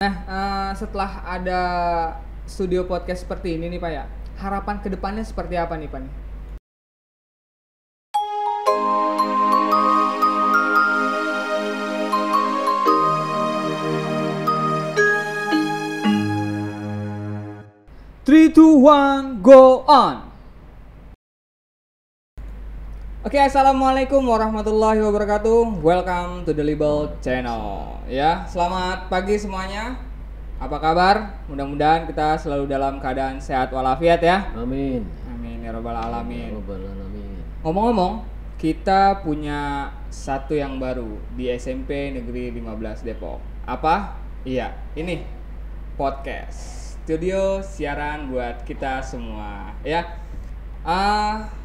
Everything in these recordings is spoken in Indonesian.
Nah, setelah ada studio podcast seperti ini nih Pak ya, harapan kedepannya seperti apa nih Pak nih? Three, two, one, go on. Oke, assalamualaikum warahmatullahi wabarakatuh. Welcome to the Libel Channel. Ya, selamat pagi semuanya. Apa kabar? Mudah-mudahan kita selalu dalam keadaan sehat walafiat ya. Amin. Amin ya rabbal alamin. Ya Rabbal alamin. Ngomong-ngomong, kita punya satu yang baru di SMP Negeri 15 Depok. Apa? Iya, ini podcast. Studio siaran buat kita semua, ya.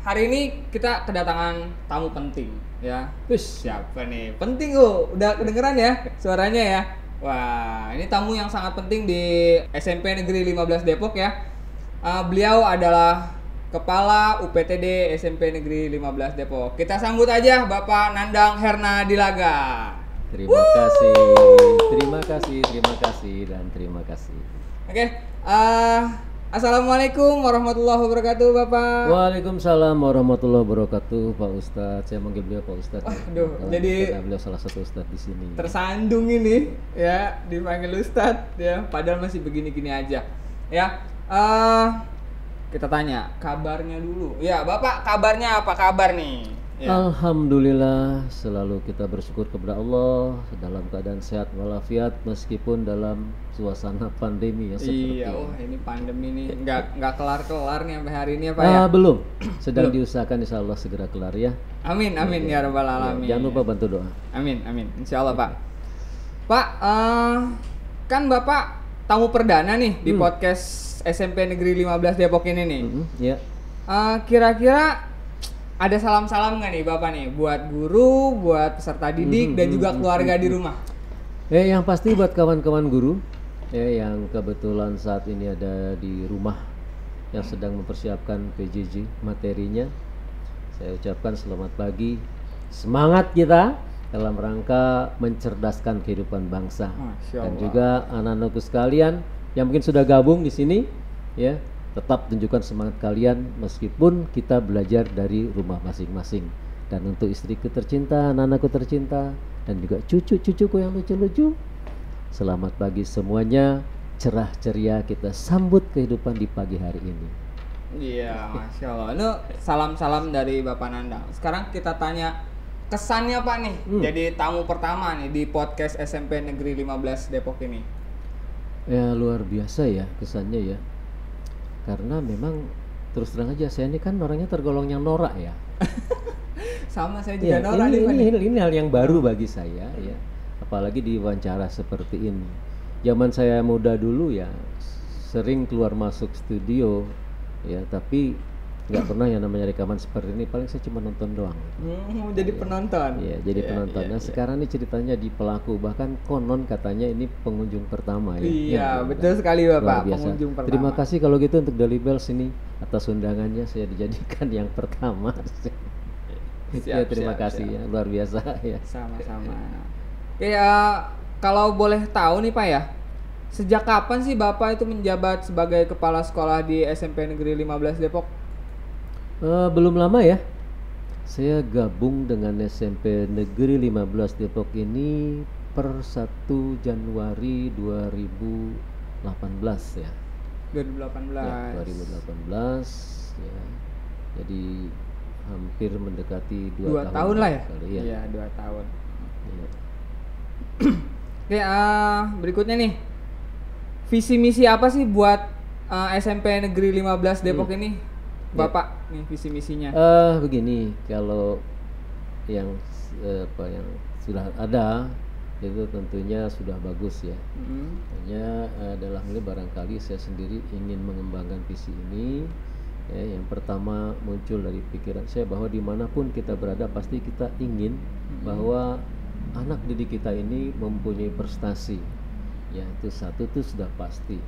Hari ini kita kedatangan tamu penting, ya. Siapa nih? Penting udah kedengeran ya suaranya ya. Wah, ini tamu yang sangat penting di SMP Negeri 15 Depok ya. Beliau adalah Kepala UPTD SMP Negeri 15 Depok. Kita sambut aja Bapak Nandang Herna Dilaga. Terima kasih, dan terima kasih. Oke, assalamualaikum warahmatullahi wabarakatuh, Bapak. Waalaikumsalam warahmatullahi wabarakatuh, Pak Ustadz. Saya manggil beliau Pak Ustadz. Aduh, jadi karena beliau salah satu Ustadz di sini. Tersandung ini, ya, dipanggil Ustadz, ya. Padahal masih begini-gini aja, ya. Kita tanya kabarnya dulu. Ya, Bapak kabarnya apa kabar nih? Ya. Alhamdulillah, selalu kita bersyukur kepada Allah dalam keadaan sehat walafiat meskipun dalam suasana pandemi ya seperti Iya, ini pandemi ini nggak kelar-kelar nih sampai hari ini ya Pak ya? Belum, sedang diusahakan insya Allah segera kelar ya. Amin, amin ya rabbal alamin. Jangan lupa bantu doa. Amin, amin. Insya Allah Pak. Pak, kan Bapak tamu perdana nih di podcast SMP Negeri 15 Depok ini nih. Ya. Kira-kira ada salam-salam nggak nih Bapak nih buat guru, buat peserta didik dan juga keluarga di rumah? Yang pasti buat kawan-kawan guru yang kebetulan saat ini ada di rumah yang sedang mempersiapkan PJJ materinya, saya ucapkan selamat pagi. Semangat kita dalam rangka mencerdaskan kehidupan bangsa. Dan juga anak-anakku sekalian yang mungkin sudah gabung di sini ya, tetap tunjukkan semangat kalian meskipun kita belajar dari rumah masing-masing. Dan untuk istriku tercinta, anak-anakku tercinta, dan juga cucu-cucuku yang lucu-lucu, selamat pagi semuanya, cerah ceria kita sambut kehidupan di pagi hari ini. Iya, Masya Allah. Ini salam-salam dari Bapak Nandang. Sekarang kita tanya kesannya Pak nih, jadi tamu pertama nih di podcast SMP Negeri 15 Depok ini. Ya luar biasa ya kesannya ya. Karena memang terus terang aja saya ini kan orangnya tergolong yang norak ya. Sama saya juga ya, norak ini hal yang baru bagi saya ya. Apalagi di wawancara seperti ini. Zaman saya muda dulu ya sering keluar masuk studio ya, tapi nggak pernah yang namanya rekaman seperti ini. Paling saya cuma nonton doang. Jadi penonton. Iya, jadi penonton. Nah, sekarang ini ceritanya di pelaku, bahkan konon katanya ini pengunjung pertama ya. Iya, betul sekali Bapak, pengunjung pertama. Terima kasih kalau gitu untuk Delibel sini atas undangannya, saya dijadikan yang pertama. Terima kasih ya, luar biasa ya. Sama-sama. Kalau boleh tahu nih Pak ya, sejak kapan sih Bapak itu menjabat sebagai kepala sekolah di SMP Negeri 15 Depok? Belum lama ya. Saya gabung dengan SMP Negeri 15 Depok ini per 1 Januari 2018 ya. 2018. Ya, 2018 ya. Jadi hampir mendekati 2 tahun lah ya. Iya, 2 tahun. Ya. Oke, berikutnya nih. Visi misi apa sih buat SMP Negeri 15 Depok ini? Bapak nih visi misinya. Begini, kalau yang yang sudah ada itu tentunya sudah bagus ya. Hanya dalam ini barangkali saya sendiri ingin mengembangkan visi ini. Yang pertama muncul dari pikiran saya bahwa dimanapun kita berada pasti kita ingin bahwa anak didik kita ini mempunyai prestasi. Ya itu satu itu sudah pasti.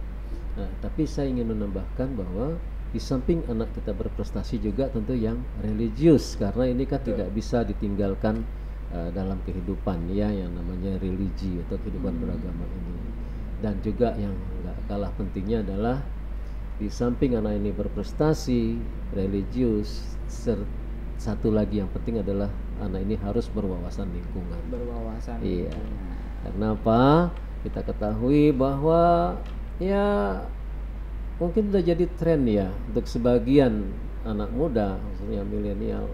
Nah, tapi saya ingin menambahkan bahwa di samping anak kita berprestasi juga tentu yang religius, karena ini kan tidak bisa ditinggalkan dalam kehidupan ya, yang namanya religi atau kehidupan beragama ini. Dan juga yang nggak kalah pentingnya adalah di samping anak ini berprestasi, religius, satu lagi yang penting adalah anak ini harus berwawasan lingkungan. Berwawasan Iya. lingkungan. Karena apa? Kita ketahui bahwa ya mungkin sudah jadi tren ya untuk sebagian anak muda, maksudnya milenial,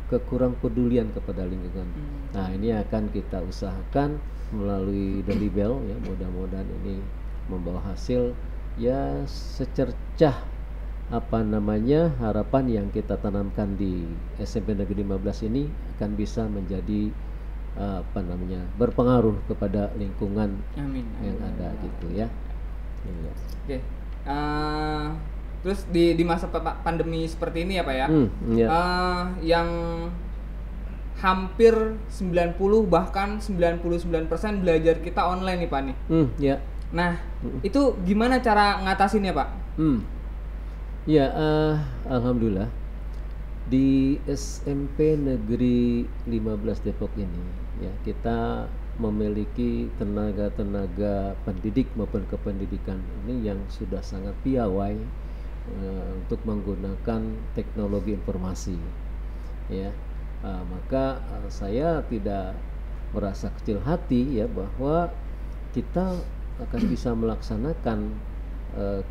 kekurang pedulian kepada lingkungan. Nah, ini akan kita usahakan melalui The Libel ya, mudah-mudahan ini membawa hasil ya secercah harapan yang kita tanamkan di SMP Negeri 15 ini akan bisa menjadi berpengaruh kepada lingkungan Amin. yang ada gitu ya. Iya. Oke. Terus di masa pandemi seperti ini ya Pak ya, Iya. yang hampir 90 bahkan 99% belajar kita online nih Pak nih. Ya. Nah, itu gimana cara ngatasinnya Pak? Ya, alhamdulillah di SMP Negeri 15 Depok ini ya kita memiliki tenaga pendidik maupun kependidikan ini yang sudah sangat piawai untuk menggunakan teknologi informasi ya. Maka saya tidak merasa kecil hati ya bahwa kita akan bisa melaksanakan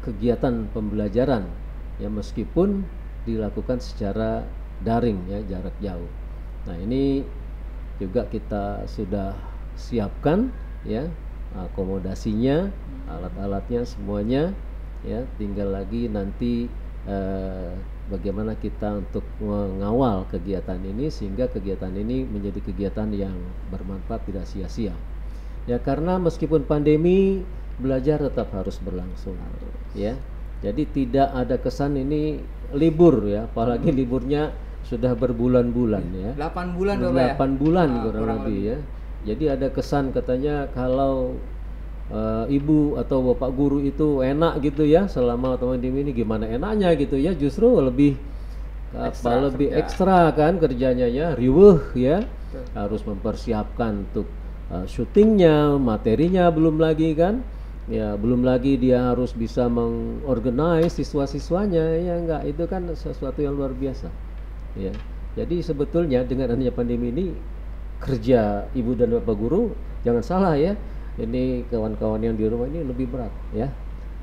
kegiatan pembelajaran ya meskipun dilakukan secara daring ya, jarak jauh. Nah, ini juga kita sudah siapkan ya akomodasinya, alat-alatnya semuanya ya, tinggal lagi nanti bagaimana kita untuk mengawal kegiatan ini sehingga kegiatan ini menjadi kegiatan yang bermanfaat, tidak sia-sia. Ya, karena meskipun pandemi, belajar tetap harus berlangsung ya. Jadi tidak ada kesan ini libur ya, apalagi liburnya sudah berbulan-bulan ya. 8 bulan Bapak ya? 8 bulan kurang lebih ya. Jadi ada kesan katanya kalau ibu atau bapak guru itu enak gitu ya selama pandemi ini, gimana enaknya gitu ya, justru lebih ekstra kan kerjanya ya, riweuh ya. Harus mempersiapkan untuk syutingnya, materinya belum lagi kan. Ya, belum lagi dia harus bisa mengorganize siswa-siswanya ya, enggak, itu kan sesuatu yang luar biasa ya. Jadi sebetulnya dengan adanya pandemi ini kerja ibu dan bapak guru jangan salah ya, ini kawan-kawan yang di rumah ini lebih berat ya.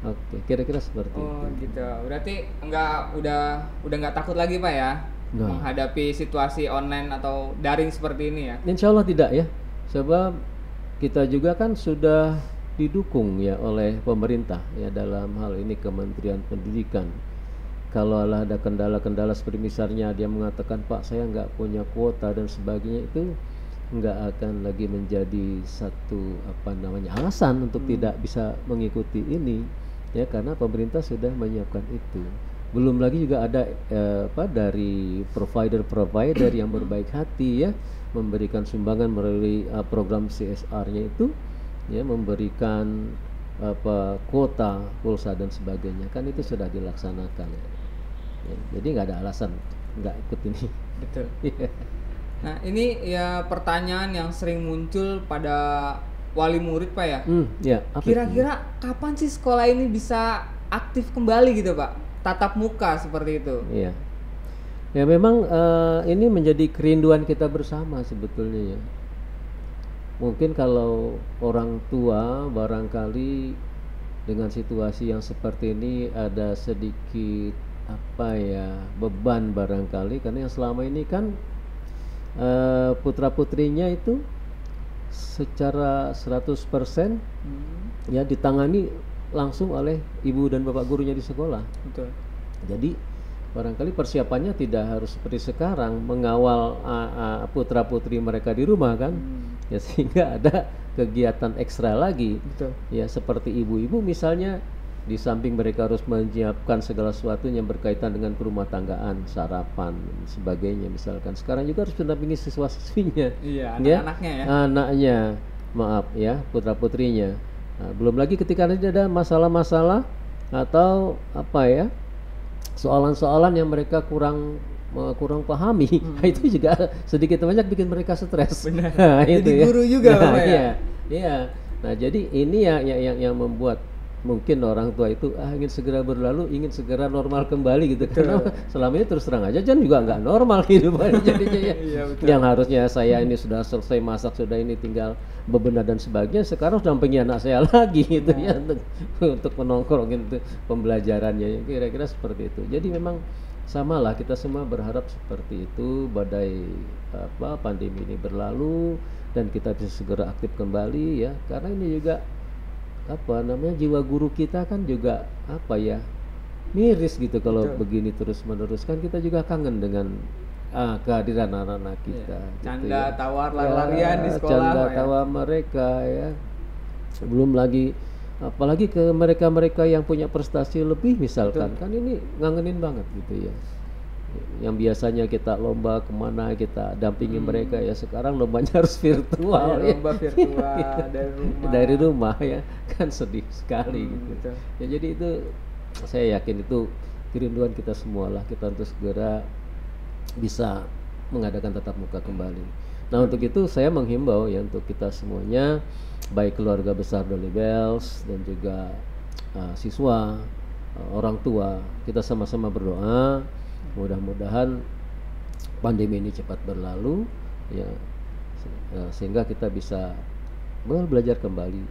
Oke, kira-kira seperti itu. Gitu. Berarti udah nggak takut lagi Pak ya menghadapi situasi online atau daring seperti ini ya? Insya Allah tidak ya, sebab kita juga kan sudah didukung ya oleh pemerintah ya, dalam hal ini Kementerian Pendidikan. Kalau ada kendala-kendala seperti misalnya dia mengatakan Pak saya nggak punya kuota dan sebagainya, itu nggak akan lagi menjadi satu alasan untuk tidak bisa mengikuti ini ya, karena pemerintah sudah menyiapkan itu. Belum lagi juga ada dari provider yang berbaik hati ya, memberikan sumbangan melalui program CSR-nya itu ya, memberikan kuota, pulsa dan sebagainya, kan itu sudah dilaksanakan ya. Jadi nggak ada alasan nggak ikut ini. Betul. Nah, ini ya pertanyaan yang sering muncul pada wali murid Pak ya. Kira-kira kapan sih sekolah ini bisa aktif kembali gitu Pak, tatap muka seperti itu? Iya. Ya memang ini menjadi kerinduan kita bersama sebetulnya ya. Mungkin kalau orang tua barangkali dengan situasi yang seperti ini ada sedikit beban barangkali, karena yang selama ini kan putra-putrinya itu secara 100% ya ditangani langsung oleh ibu dan bapak gurunya di sekolah. Betul. Jadi barangkali persiapannya tidak harus seperti sekarang mengawal putra-putri mereka di rumah kan. Ya, sehingga ada kegiatan ekstra lagi. Betul. Ya, seperti ibu-ibu misalnya, di samping mereka harus menyiapkan segala sesuatu yang berkaitan dengan perumah tanggaan, sarapan, sebagainya misalkan. Sekarang juga harus mendampingi siswa-siswinya. Iya, anak-anaknya ya. Anaknya, maaf ya, putra-putrinya. Nah, belum lagi ketika ada masalah-masalah atau soalan-soalan yang mereka kurang pahami, itu juga sedikit banyak bikin mereka stres. Benar. Nah, jadi itu guru juga Bapak ya. Iya. Nah, jadi ini yang membuat mungkin orang tua itu ingin segera berlalu, ingin segera normal kembali gitu. Karena selama ini terus terang aja Jan juga nggak normal kehidupannya jadinya ya. Iya, betul. Yang harusnya saya ini sudah selesai masak, sudah ini tinggal bebenah dan sebagainya, sekarang sudah dampingi anak saya lagi gitu ya untuk menongkrong gitu pembelajarannya. Kira-kira seperti itu. Jadi memang samalah, kita semua berharap seperti itu, badai pandemi ini berlalu dan kita bisa segera aktif kembali ya, karena ini juga jiwa guru kita kan juga miris gitu kalau begini terus menerus, kan kita juga kangen dengan kehadiran anak-anak kita gitu Canda ya. tawar lari-larian di sekolah Canda Pak, ya. tawa mereka ya, belum lagi apalagi ke mereka-mereka yang punya prestasi lebih misalkan, kan ini ngangenin banget gitu ya. Yang biasanya kita lomba kemana kita dampingi mereka ya, sekarang lombanya harus virtual ya. Lomba virtual dari rumah ya, kan sedih sekali gitu. betul. Ya jadi itu saya yakin itu kerinduan kita semua lah, kita untuk segera bisa mengadakan tatap muka kembali. Nah untuk itu saya menghimbau ya untuk kita semuanya, baik keluarga besar Dolly Bells dan juga siswa, orang tua, kita sama-sama berdoa mudah-mudahan pandemi ini cepat berlalu ya, sehingga kita bisa belajar kembali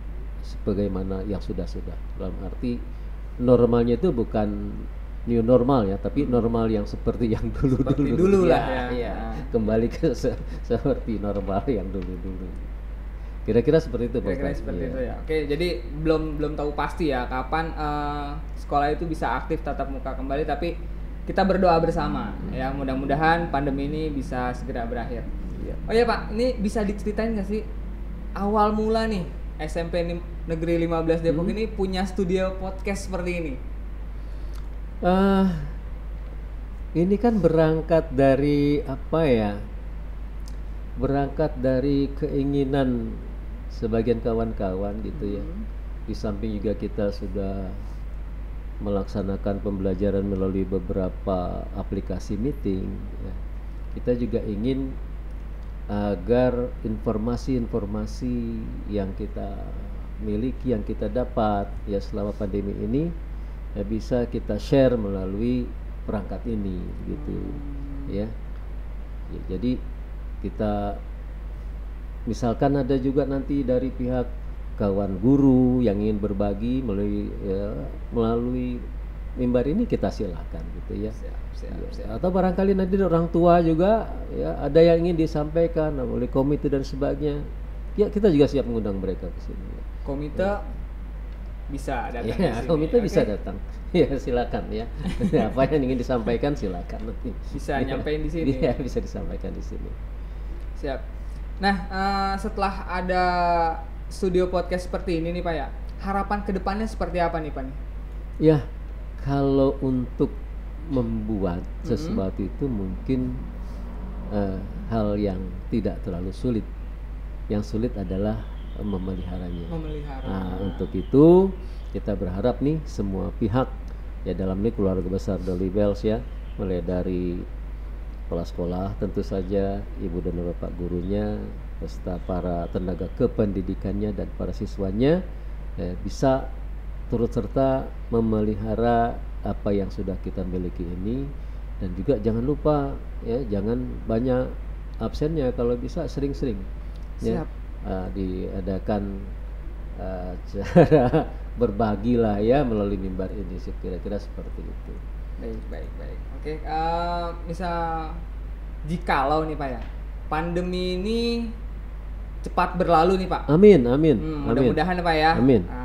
sebagaimana yang sudah-sudah. Dalam arti normalnya itu bukan new normal ya, tapi normal yang seperti yang dulu-dulu lah ya. ya. Kembali ke seperti normal yang dulu-dulu. Kira-kira seperti itu Pak Kira-kira Ustadz. seperti Iya. itu ya. Oke, jadi belum tahu pasti ya kapan sekolah itu bisa aktif tatap muka kembali, tapi kita berdoa bersama ya, mudah-mudahan pandemi ini bisa segera berakhir. Iya. Oh ya Pak, ini bisa diceritain nggak sih awal mula nih SMP Negeri 15 Depok ini punya studio podcast seperti ini? Ini kan berangkat dari berangkat dari keinginan sebagian kawan-kawan gitu ya. Di samping juga kita sudah melaksanakan pembelajaran melalui beberapa aplikasi meeting ya. Kita juga ingin agar informasi-informasi yang kita miliki, yang kita dapat ya selama pandemi ini ya, bisa kita share melalui perangkat ini gitu ya. Jadi kita misalkan ada juga nanti dari pihak kawan guru yang ingin berbagi melalui mimbar ini, kita silakan gitu ya. Siap. Atau barangkali nanti orang tua juga ya ada yang ingin disampaikan oleh komite dan sebagainya. Ya kita juga siap mengundang mereka ke sini. Ya. Komite bisa datang Ya, ke sini. komite Oke? bisa datang. Ya silakan ya. Apa yang ingin disampaikan silakan nanti. Bisa nyampein di sini. Iya, bisa disampaikan di sini. Siap. Nah, setelah ada studio podcast seperti ini nih Pak ya, harapan kedepannya seperti apa nih Pak nih? Ya, kalau untuk membuat sesuatu itu mungkin hal yang tidak terlalu sulit. Yang sulit adalah memeliharanya. Memelihara. Nah, untuk itu kita berharap nih semua pihak ya, dalam ini keluarga besar Dolly Bells ya, mulai dari kepala sekolah, tentu saja ibu dan bapak gurunya, beserta para tenaga kependidikannya dan para siswanya bisa turut serta memelihara apa yang sudah kita miliki ini. Dan juga jangan lupa ya, jangan banyak absennya, kalau bisa sering-sering ya, diadakan cara berbagi lah ya melalui mimbar ini, kira-kira seperti itu. Baik. Oke, misal jikalau nih Pak ya, pandemi ini cepat berlalu nih Pak. Amin. Mudah-mudahan ya Pak ya.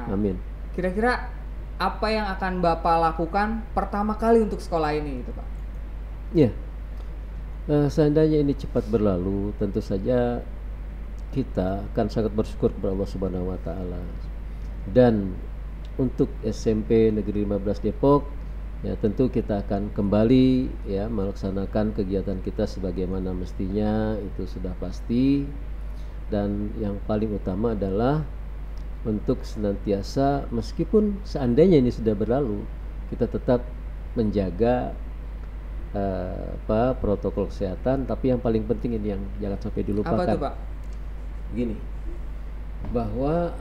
Amin. Kira-kira apa yang akan Bapak lakukan pertama kali untuk sekolah ini gitu Pak? Ya, seandainya ini cepat berlalu, tentu saja kita akan sangat bersyukur kepada Allah Subhanahu wa taala. Dan untuk SMP Negeri 15 Depok ya, tentu kita akan kembali ya melaksanakan kegiatan kita sebagaimana mestinya, itu sudah pasti. Dan yang paling utama adalah untuk senantiasa, meskipun seandainya ini sudah berlalu, kita tetap menjaga protokol kesehatan. Tapi yang paling penting ini yang jangan sampai dilupakan. Apa tuh Pak? Gini, bahwa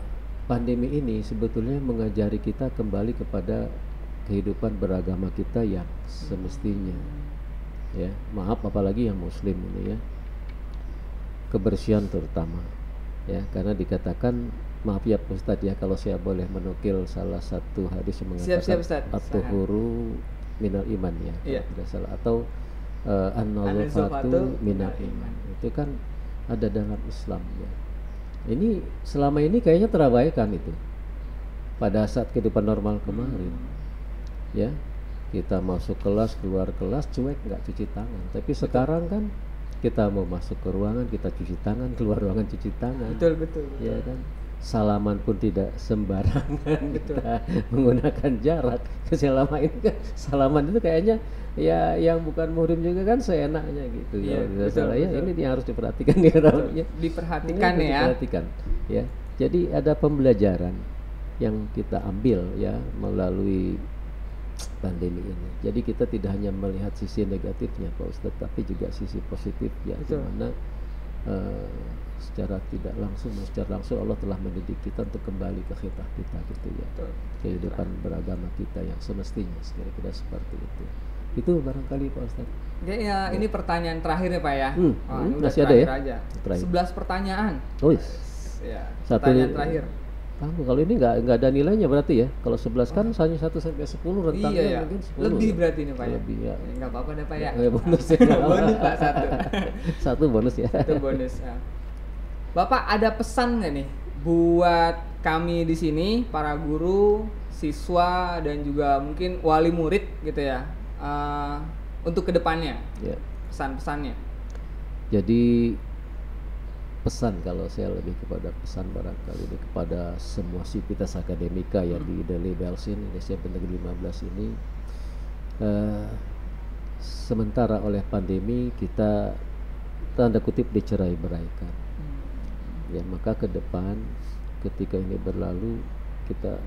pandemi ini sebetulnya mengajari kita kembali kepada kehidupan beragama kita yang semestinya. Ya, maaf apalagi yang muslim ini ya. Kebersihan terutama. Ya, karena dikatakan, maaf ya Pak Ustadz ya kalau saya boleh menukil salah satu hadis yang mengatakan at-tuhuru minal iman ya, Iya. tidak salah, atau an-nazafatu minal iman. Itu kan ada dalam Islam ya. Ini selama ini kayaknya terabaikan itu pada saat kehidupan normal kemarin. Ya, kita masuk kelas, keluar kelas cuek, nggak cuci tangan. Tapi sekarang kan kita mau masuk ke ruangan kita cuci tangan, keluar ruangan cuci tangan. Betul. Ya kan, salaman pun tidak sembarangan. Betul. Kita menggunakan jarak. Selama ini kan salaman itu kayaknya ya yang bukan muhrim juga kan seenaknya gitu. Iya, Kalau tidak betul, salah ya, betul. ini yang harus diperhatikan ya namanya. Diperhatikan Ini harus ya. diperhatikan, ya. Jadi ada pembelajaran yang kita ambil ya melalui pandemi ini. Jadi kita tidak hanya melihat sisi negatifnya Pak Ustadz, tapi juga sisi positifnya, di Betul. mana secara tidak langsung, secara langsung Allah telah mendidik kita untuk kembali ke khitab kita gitu ya. Betul. Kehidupan beragama kita yang semestinya, kira-kira seperti itu. Itu barangkali Pak Ustadz. Oke, ya, ini pertanyaan terakhir ya Pak ya. Ini udah masih ada ya? terakhir aja. Terakhir. 11 pertanyaan. Oh, yes. Ya, Satu pertanyaan terakhir. Kamu kalau ini nggak ada nilainya berarti ya. Kalau 11 kan hanya 1 sampai 10 rentangnya Iya ya. mungkin 10. Lebih berarti nih Pak ya. Lebih ya. Nggak apa-apa deh Pak ya. Bonus ya. Bonus Pak satu. Satu bonus ya. Itu bonus. Ya. Bapak ada pesan nggak nih buat kami di sini, para guru, siswa dan juga mungkin wali murid gitu ya, untuk kedepannya, Ya. pesan-pesannya? Jadi pesan, kalau saya lebih kepada pesan barangkali ini kepada semua sivitas akademika ya di Daily Bells ini, SMP Negeri 15 ini, sementara oleh pandemi kita tanda kutip dicerai-beraikan. Ya, maka ke depan ketika ini berlalu kita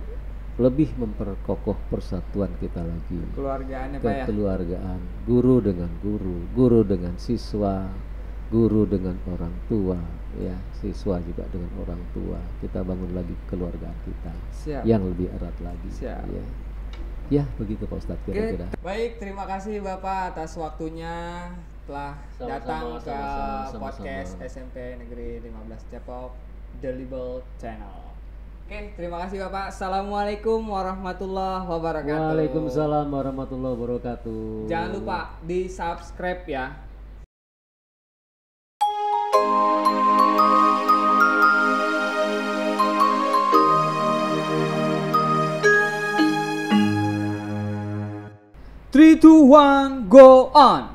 lebih memperkokoh persatuan kita lagi. Kekeluargaannya Pak ya. Kekeluargaan, guru dengan guru, guru dengan siswa, guru dengan orang tua, ya, siswa juga dengan orang tua. Kita bangun lagi kekeluargaan kita. Siap. Yang lebih erat lagi. Siap. Ya. Ya, begitu Pak Ustadz kira-kira. Baik, terima kasih Bapak atas waktunya telah Sama-sama, datang ke sama-sama. podcast SMP Negeri 15 Depok, The Libel Channel. Oke, terima kasih Bapak. Assalamualaikum warahmatullahi wabarakatuh. Waalaikumsalam warahmatullahi wabarakatuh. Jangan lupa di subscribe ya. Three, two, one, go on.